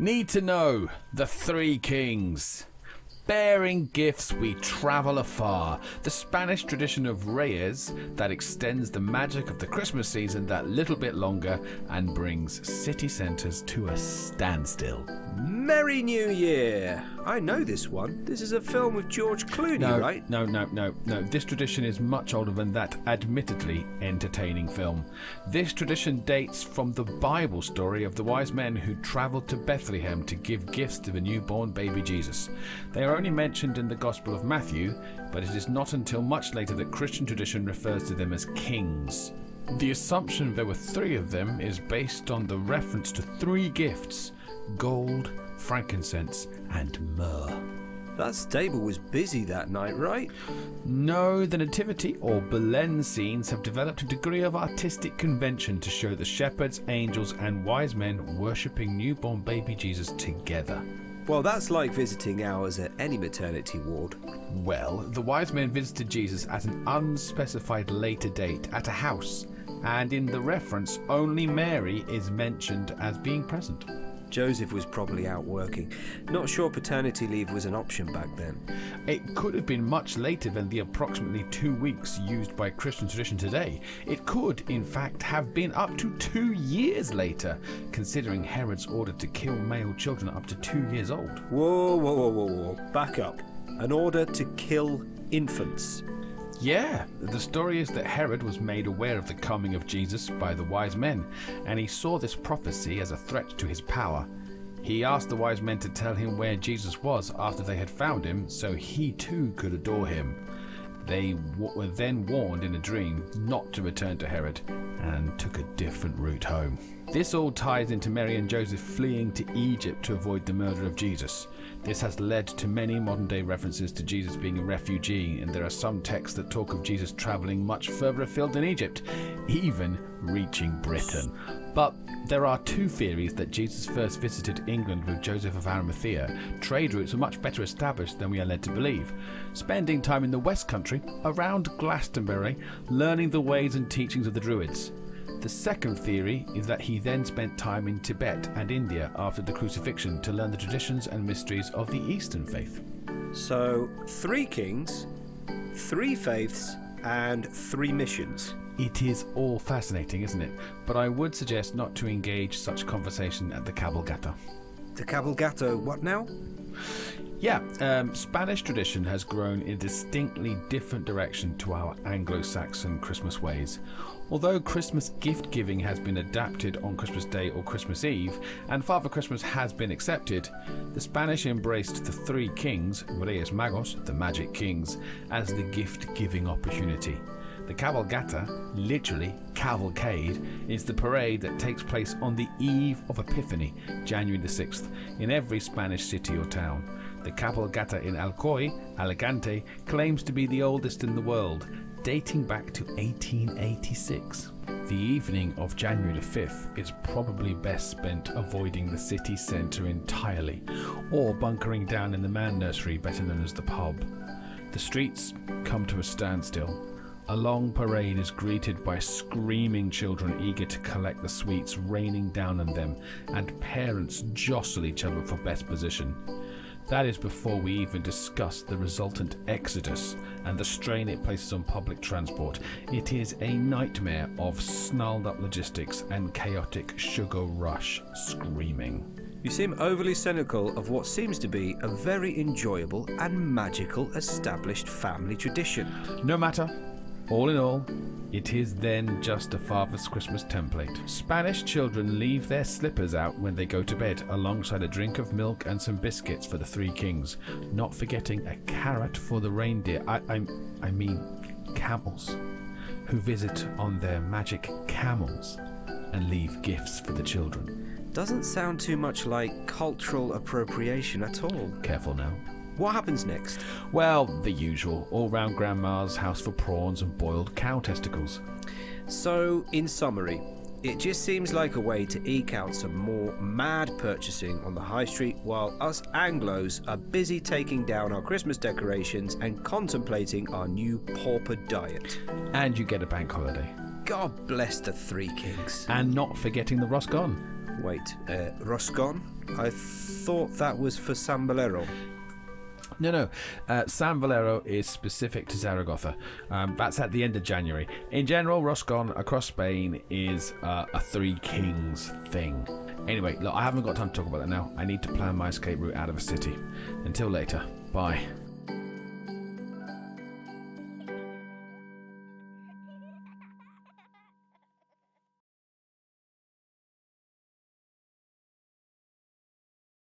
Need to know the Three Kings. Bearing gifts, we travel afar. The Spanish tradition of Reyes that extends the magic of the Christmas season that little bit longer and brings city centres to a standstill. Merry New Year! I know this one. This is a film with George Clooney, right? No. This tradition is much older than that admittedly entertaining film. This tradition dates from the Bible story of the wise men who travelled to Bethlehem to give gifts to the newborn baby Jesus. They are only mentioned in the Gospel of Matthew, but it is not until much later that Christian tradition refers to them as kings. The assumption there were three of them is based on the reference to three gifts: gold, frankincense, and myrrh. That stable was busy that night, right? No, the nativity or Belen scenes have developed a degree of artistic convention to show the shepherds, angels, and wise men worshipping newborn baby Jesus together. Well, that's like visiting ours at any maternity ward. Well, the wise men visited Jesus at an unspecified later date at a house, and in the reference, only Mary is mentioned as being present. Joseph was probably out working. Not sure paternity leave was an option back then. It could have been much later than the approximately 2 weeks used by Christian tradition today. It could, in fact, have been up to 2 years later, considering Herod's order to kill male children up to 2 years old. Whoa. Back up. An order to kill infants. Yeah, the story is that Herod was made aware of the coming of Jesus by the wise men, and he saw this prophecy as a threat to his power. He asked the wise men to tell him where Jesus was after they had found him, so he too could adore him. They were then warned in a dream not to return to Herod, and took a different route home. This all ties into Mary and Joseph fleeing to Egypt to avoid the murder of Jesus. This has led to many modern-day references to Jesus being a refugee, and there are some texts that talk of Jesus travelling much further afield than Egypt, even reaching Britain. But there are two theories that Jesus first visited England with Joseph of Arimathea. Trade routes were much better established than we are led to believe. Spending time in the West Country, around Glastonbury, learning the ways and teachings of the Druids. The second theory is that he then spent time in Tibet and India after the crucifixion to learn the traditions and mysteries of the Eastern faith. So, 3 kings, 3 faiths, and 3 missions. It is all fascinating, isn't it? But I would suggest not to engage such conversation at the cabalgata. The cabalgata, what now? Spanish tradition has grown in a distinctly different direction to our Anglo-Saxon Christmas ways. Although Christmas gift-giving has been adapted on Christmas Day or Christmas Eve, and Father Christmas has been accepted, the Spanish embraced the 3 kings, Reyes Magos, the magic kings, as the gift-giving opportunity. The cabalgata, literally cavalcade, is the parade that takes place on the eve of Epiphany, January the 6th, in every Spanish city or town. The cabalgata in Alcoy, Alicante, claims to be the oldest in the world, dating back to 1886. The evening of January the 5th is probably best spent avoiding the city centre entirely, or bunkering down in the man nursery, better known as the pub. The streets come to a standstill. A long parade is greeted by screaming children eager to collect the sweets raining down on them, and parents jostle each other for best position. That is before we even discuss the resultant exodus and the strain it places on public transport. It is a nightmare of snarled up logistics and chaotic sugar rush screaming. You seem overly cynical of what seems to be a very enjoyable and magical established family tradition. No matter. All in all, it is then just a Father's Christmas template. Spanish children leave their slippers out when they go to bed, alongside a drink of milk and some biscuits for the 3 kings, not forgetting a carrot for the reindeer, I mean camels, who visit on their magic camels and leave gifts for the children. Doesn't sound too much like cultural appropriation at all. Careful now. What happens next? Well, the usual. All round Grandma's house for prawns and boiled cow testicles. So, in summary, it just seems like a way to eke out some more mad purchasing on the high street while us Anglos are busy taking down our Christmas decorations and contemplating our new pauper diet. And you get a bank holiday. God bless the 3 kings. And not forgetting the Roscon. Wait, Roscon? I thought that was for San Valero. No. San Valero is specific to Zaragoza. That's at the end of January. In general, Roscon across Spain is a Three Kings thing. Anyway, look, I haven't got time to talk about that now. I need to plan my escape route out of a city. Until later, bye.